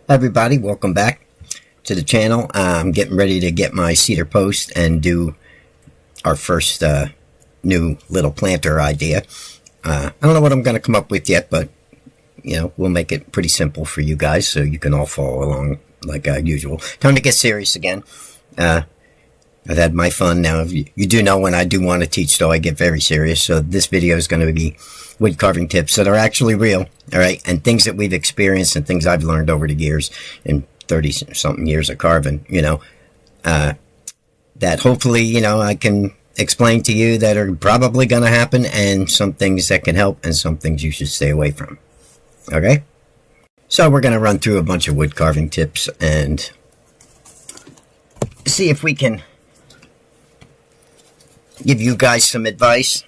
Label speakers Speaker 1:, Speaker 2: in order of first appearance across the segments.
Speaker 1: Hi everybody, welcome back to the channel. I'm getting ready to get my cedar post and do our first new little planter idea. I don't know what I'm going to come up with yet, but we'll make it pretty simple for you guys so you can all follow along like usual. Time to get serious again. I've had my fun now. You do know when I do want to teach, though, I get very serious. So this video is going to be wood carving tips that are actually real, all right, and things that we've experienced and things I've learned over the years in 30-something years of carving, that hopefully, I can explain to you that are probably going to happen, and some things that can help and some things you should stay away from, okay? So we're going to run through a bunch of wood carving tips and see if we can give you guys some advice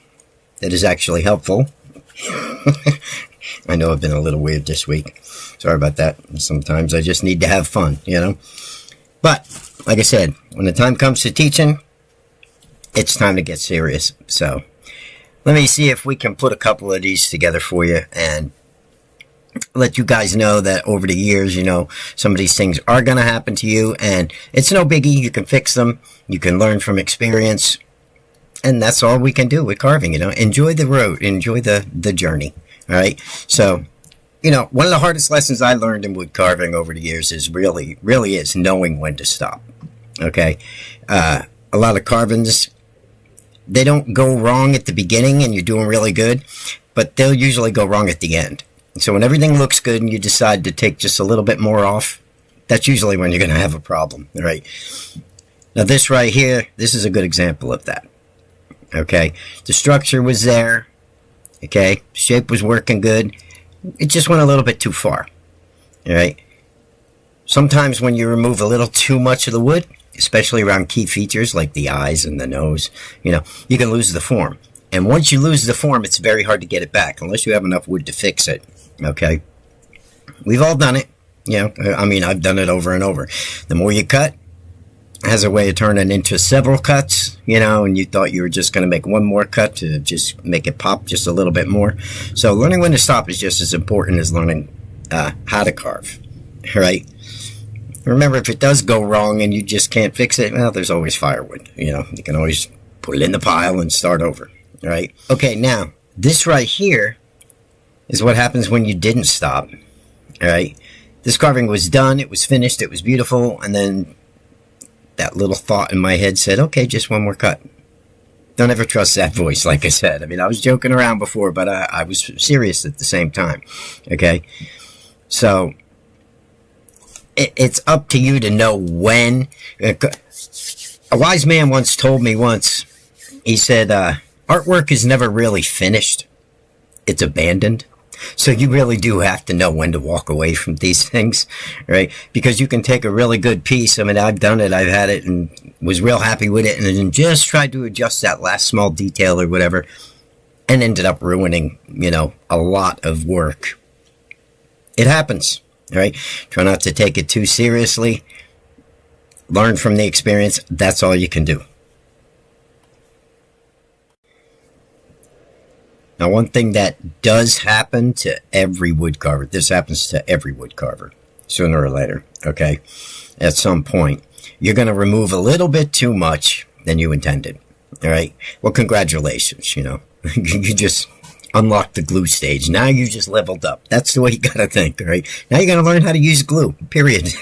Speaker 1: that is actually helpful. I know I've been a little weird this week. Sorry about that. Sometimes I just need to have fun, But, like I said, when the time comes to teaching, it's time to get serious. So, let me see if we can put a couple of these together for you and let you guys know that over the years, some of these things are going to happen to you, and it's no biggie. You can fix them. You can learn from experience. And that's all we can do with carving, Enjoy the road. Enjoy the journey, all right? So, one of the hardest lessons I learned in wood carving over the years is really is knowing when to stop, okay? A lot of carvings, they don't go wrong at the beginning and you're doing really good, but they'll usually go wrong at the end. So when everything looks good and you decide to take just a little bit more off, that's usually when you're going to have a problem, all right? Now, this right here, this is a good example of that. Okay, the structure was there, okay, shape was working good, it just went a little bit too far, all right? Sometimes when you remove a little too much of the wood, especially around key features like the eyes and the nose, you can lose the form. And once you lose the form, it's very hard to get it back, unless you have enough wood to fix it, okay? We've all done it, I've done it over and over. The more you cut, has a way of turning into several cuts, and you thought you were just going to make one more cut to just make it pop just a little bit more. So learning when to stop is just as important as learning how to carve, right? Remember, if it does go wrong and you just can't fix it, well, there's always firewood, you can always put it in the pile and start over, right? Okay, now, this right here is what happens when you didn't stop, all right? This carving was done, it was finished, it was beautiful, and then that little thought in my head said, okay, just one more cut. Don't ever trust that voice, like I said. I was joking around before, but I was serious at the same time, okay? So, it's up to you to know when. A wise man once told me he said, artwork is never really finished. It's abandoned. So you really do have to know when to walk away from these things, right? Because you can take a really good piece. I've done it. I've had it and was real happy with it, and then just tried to adjust that last small detail or whatever, and ended up ruining, a lot of work. It happens, right? Try not to take it too seriously. Learn from the experience. That's all you can do. Now, one thing that does happen to every wood carver, this happens to every wood carver, sooner or later, okay? At some point, you're going to remove a little bit too much than you intended, all right? Well, congratulations, you just unlocked the glue stage. Now you just leveled up. That's the way you got to think, all right? Now you're going to learn how to use glue, period.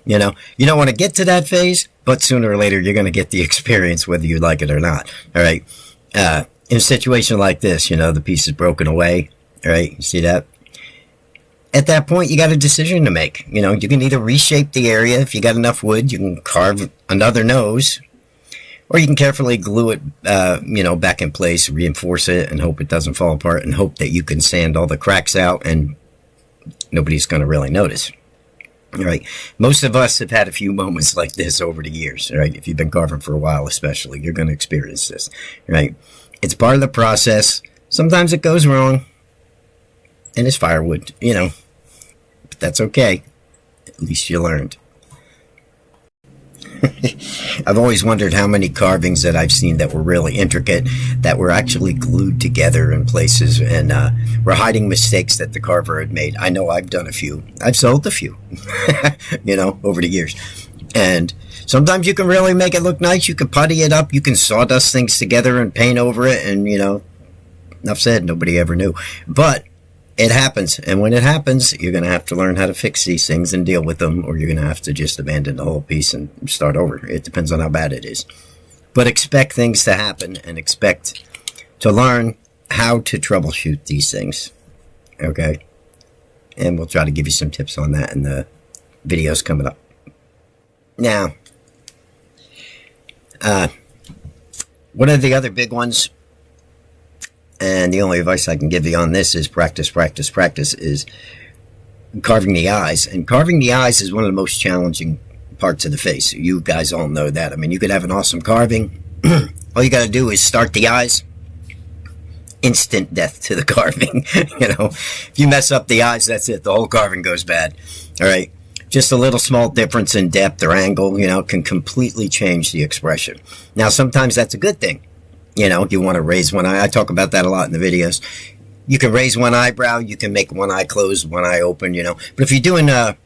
Speaker 1: You don't want to get to that phase, but sooner or later, you're going to get the experience whether you like it or not, all right? In a situation like this, the piece is broken away, right? You see that? At that point, you got a decision to make. You can either reshape the area. If you got enough wood, you can carve another nose, or you can carefully glue it, back in place, reinforce it, and hope it doesn't fall apart, and hope that you can sand all the cracks out, and nobody's going to really notice. All right. Most of us have had a few moments like this over the years, right? If you've been carving for a while, especially, you're going to experience this, right? It's part of the process. Sometimes it goes wrong, and it's firewood, but that's okay. At least you learned. I've always wondered how many carvings that I've seen that were really intricate, that were actually glued together in places, and were hiding mistakes that the carver had made. I know I've done a few. I've sold a few, over the years. And sometimes you can really make it look nice. You can putty it up. You can sawdust things together and paint over it. And, enough said, nobody ever knew. But it happens. And when it happens, you're going to have to learn how to fix these things and deal with them, or you're going to have to just abandon the whole piece and start over. It depends on how bad it is. But expect things to happen and expect to learn how to troubleshoot these things. Okay? And we'll try to give you some tips on that in the videos coming up. Now, one of the other big ones, and the only advice I can give you on this is practice, is carving the eyes. And carving the eyes is one of the most challenging parts of the face. You guys all know that. I mean, you could have an awesome carving. All you got to do is start the eyes. Instant death to the carving. If you mess up the eyes, that's it. The whole carving goes bad. All right. Just a little small difference in depth or angle, can completely change the expression. Now, sometimes that's a good thing. You want to raise one eye. I talk about that a lot in the videos. You can raise one eyebrow. You can make one eye closed, one eye open, But if you're doing a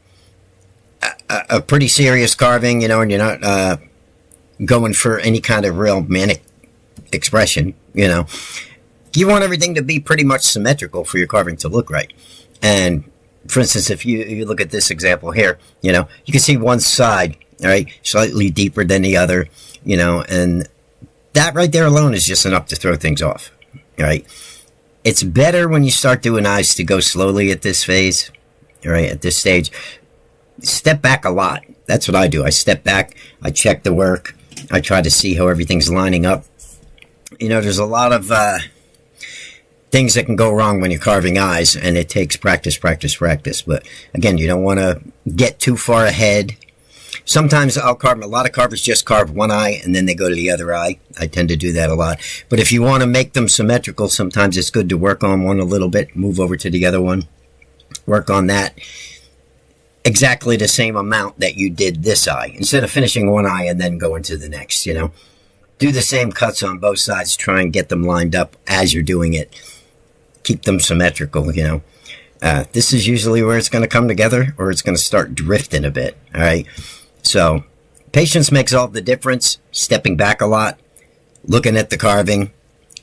Speaker 1: pretty serious carving, and you're not going for any kind of real manic expression, you want everything to be pretty much symmetrical for your carving to look right. And for instance, if you look at this example here, you can see one side, all right, slightly deeper than the other, and that right there alone is just enough to throw things off, all right? It's better when you start doing eyes to go slowly at this phase, all right, at this stage. Step back a lot. That's what I do. I step back, I check the work, I try to see how everything's lining up. There's a lot of things that can go wrong when you're carving eyes, and it takes practice. But again, you don't want to get too far ahead. Sometimes a lot of carvers just carve one eye and then they go to the other eye. I tend to do that a lot. But if you want to make them symmetrical, sometimes it's good to work on one a little bit, move over to the other one, work on that exactly the same amount that you did this eye. Instead of finishing one eye and then going to the next, Do the same cuts on both sides. Try and get them lined up as you're doing it. Keep them symmetrical, This is usually where it's going to come together, or it's going to start drifting a bit, all right? So, patience makes all the difference. Stepping back a lot, looking at the carving,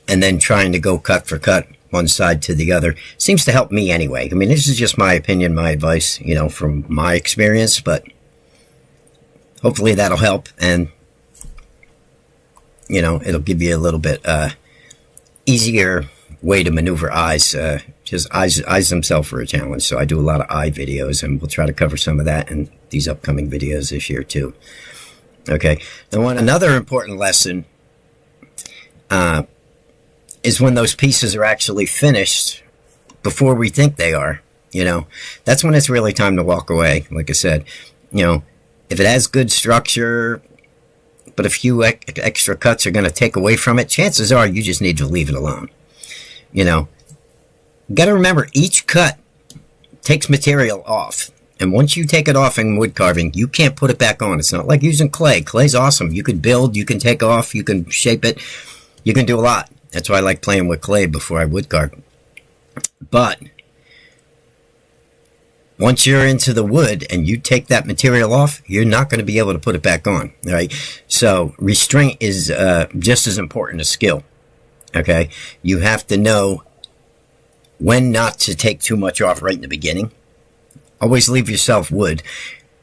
Speaker 1: and then trying to go cut for cut, one side to the other. Seems to help me anyway. I mean, this is just my opinion, my advice, from my experience, but hopefully that'll help, and, it'll give you a little bit easier way to maneuver eyes. Just eyes themselves are a challenge, so I do a lot of eye videos, and we'll try to cover some of that in these upcoming videos this year too. Okay, now another important lesson is when those pieces are actually finished before we think they are. That's when it's really time to walk away. Like I said, if it has good structure, but a few extra cuts are going to take away from it, chances are you just need to leave it alone. You got to remember, each cut takes material off. And once you take it off in wood carving, you can't put it back on. It's not like using clay. Clay's awesome. You can build, you can take off, you can shape it. You can do a lot. That's why I like playing with clay before I wood carve. But once you're into the wood and you take that material off, you're not going to be able to put it back on. All right. So restraint is just as important as skill. Okay. You have to know when not to take too much off right in the beginning. Always leave yourself wood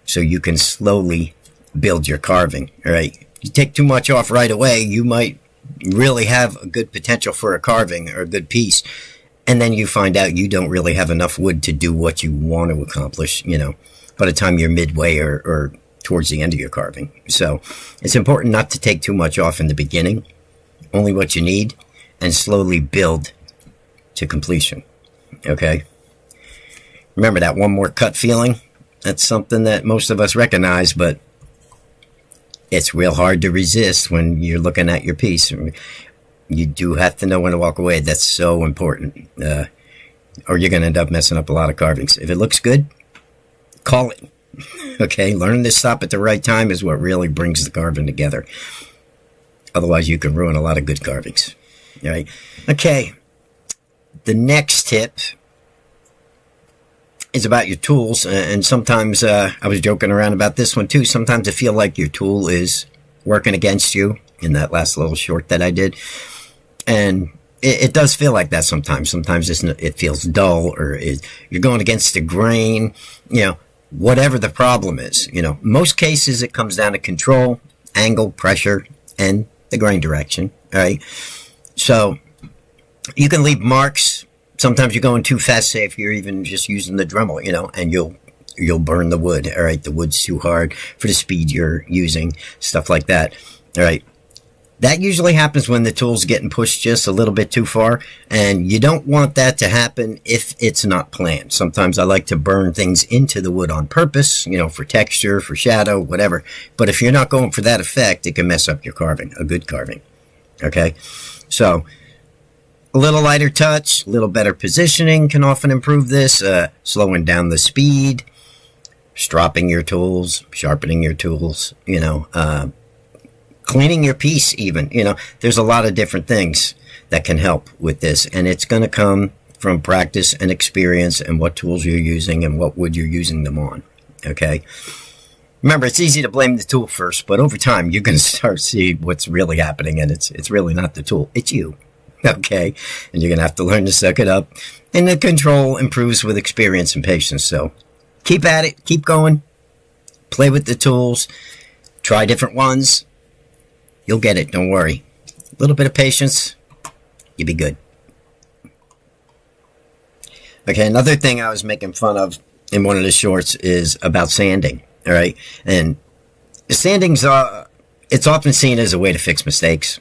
Speaker 1: so you can slowly build your carving. All right. You take too much off right away, you might really have a good potential for a carving or a good piece. And then you find out you don't really have enough wood to do what you want to accomplish, by the time you're midway or towards the end of your carving. So it's important not to take too much off in the beginning, only what you need, and slowly build to completion. Okay? Remember that one more cut feeling? That's something that most of us recognize, but it's real hard to resist when you're looking at your piece. You do have to know when to walk away. That's so important. Or you're going to end up messing up a lot of carvings. If it looks good, call it. Okay, learning to stop at the right time is what really brings the carving together. Otherwise, you can ruin a lot of good carvings. All right? Okay, the next tip is about your tools, and sometimes I was joking around about this one too. Sometimes I feel like your tool is working against you in that last little short that I did, and it does feel like that sometimes. Sometimes it feels dull, or you're going against the grain, whatever the problem is. Most cases it comes down to control, angle, pressure, and the grain direction. All right, so you can leave marks. Sometimes you're going too fast, say if you're even just using the Dremel, and you'll burn the wood. All right, the wood's too hard for the speed you're using, stuff like that. All right, that usually happens when the tool's getting pushed just a little bit too far, and you don't want that to happen if it's not planned. Sometimes I like to burn things into the wood on purpose, for texture, for shadow, whatever. But if you're not going for that effect, it can mess up your carving, a good carving. Okay, so a little lighter touch, a little better positioning can often improve this. Slowing down the speed, stropping your tools, sharpening your tools, cleaning your piece even. There's a lot of different things that can help with this. And it's going to come from practice and experience and what tools you're using and what wood you're using them on. Okay? Remember, it's easy to blame the tool first, but over time, you're going to start to see what's really happening. And it's really not the tool. It's you. Okay, and you're going to have to learn to suck it up. And the control improves with experience and patience. So keep at it. Keep going. Play with the tools. Try different ones. You'll get it. Don't worry. A little bit of patience. You'll be good. Okay, another thing I was making fun of in one of the shorts is about sanding. All right, and sanding's it's often seen as a way to fix mistakes.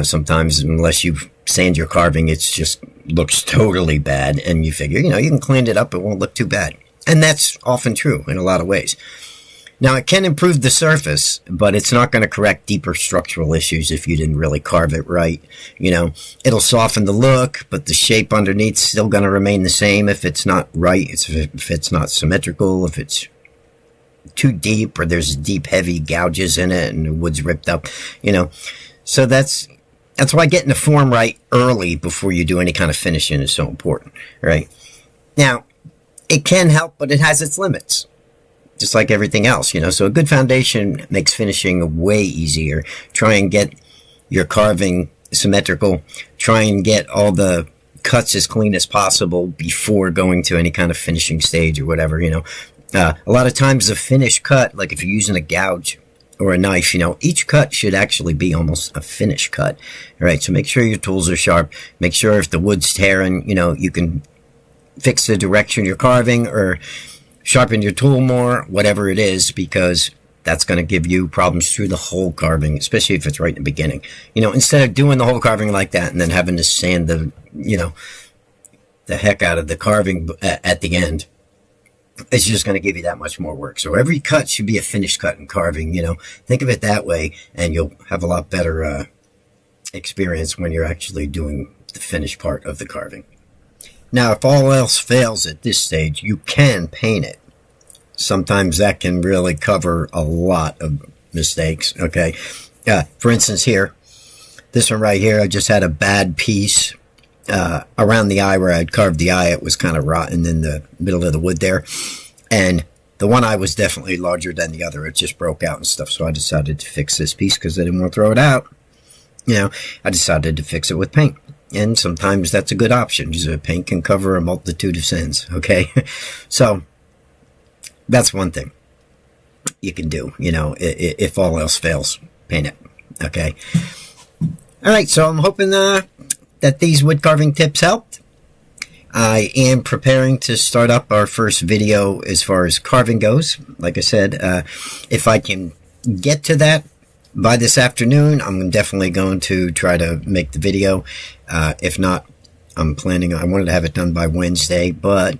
Speaker 1: Sometimes unless you sand your carving, it just looks totally bad. And you figure, you can clean it up. It won't look too bad. And that's often true in a lot of ways. Now, it can improve the surface, but it's not going to correct deeper structural issues if you didn't really carve it right. It'll soften the look, but the shape underneath is still going to remain the same if it's not right. If it's not symmetrical, if it's too deep, or there's deep, heavy gouges in it and the wood's ripped up, So that's why getting the form right early before you do any kind of finishing is so important, right? Now, it can help, but it has its limits, just like everything else, So a good foundation makes finishing way easier. Try and get your carving symmetrical. Try and get all the cuts as clean as possible before going to any kind of finishing stage or whatever, A lot of times the finished cut, like if you're using a gouge or a knife, each cut should actually be almost a finished cut. All right, so make sure your tools are sharp. Make sure if the wood's tearing, you can fix the direction you're carving or sharpen your tool more, whatever it is, because that's going to give you problems through the whole carving, especially if it's right in the beginning. Instead of doing the whole carving like that and then having to sand the heck out of the carving at the end, it's just going to give you that much more work. So every cut should be a finished cut in carving, Think of it that way, and you'll have a lot better experience when you're actually doing the finished part of the carving. Now, if all else fails at this stage, you can paint it. Sometimes that can really cover a lot of mistakes, okay? For instance, here, this one right here, I just had a bad piece around the eye where I'd carved the eye. It was kind of rotten in the middle of the wood there. And the one eye was definitely larger than the other. It just broke out and stuff. So I decided to fix this piece because I didn't want to throw it out. I decided to fix it with paint. And sometimes that's a good option because paint can cover a multitude of sins, okay? So that's one thing you can do, if all else fails, paint it, okay? All right, so I'm hoping that these wood carving tips helped. I am preparing to start up our first video as far as carving goes. Like I said, if I can get to that by this afternoon, I'm definitely going to try to make the video. If not, I wanted to have it done by Wednesday, but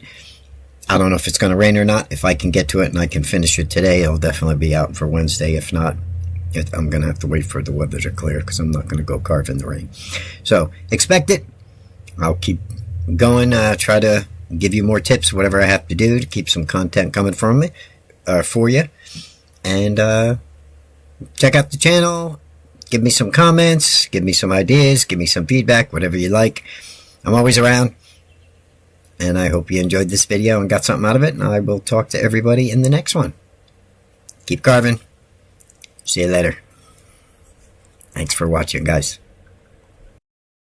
Speaker 1: I don't know if it's going to rain or not. If I can get to it and I can finish it today, it'll definitely be out for Wednesday. If not, I'm going to have to wait for the weather to clear because I'm not going to go carve in the rain. So expect it. I'll keep going, try to give you more tips, whatever I have to do to keep some content coming from me, for you. And check out the channel. Give me some comments. Give me some ideas. Give me some feedback, whatever you like. I'm always around. And I hope you enjoyed this video and got something out of it. And I will talk to everybody in the next one. Keep carving. See you later. Thanks for watching, guys.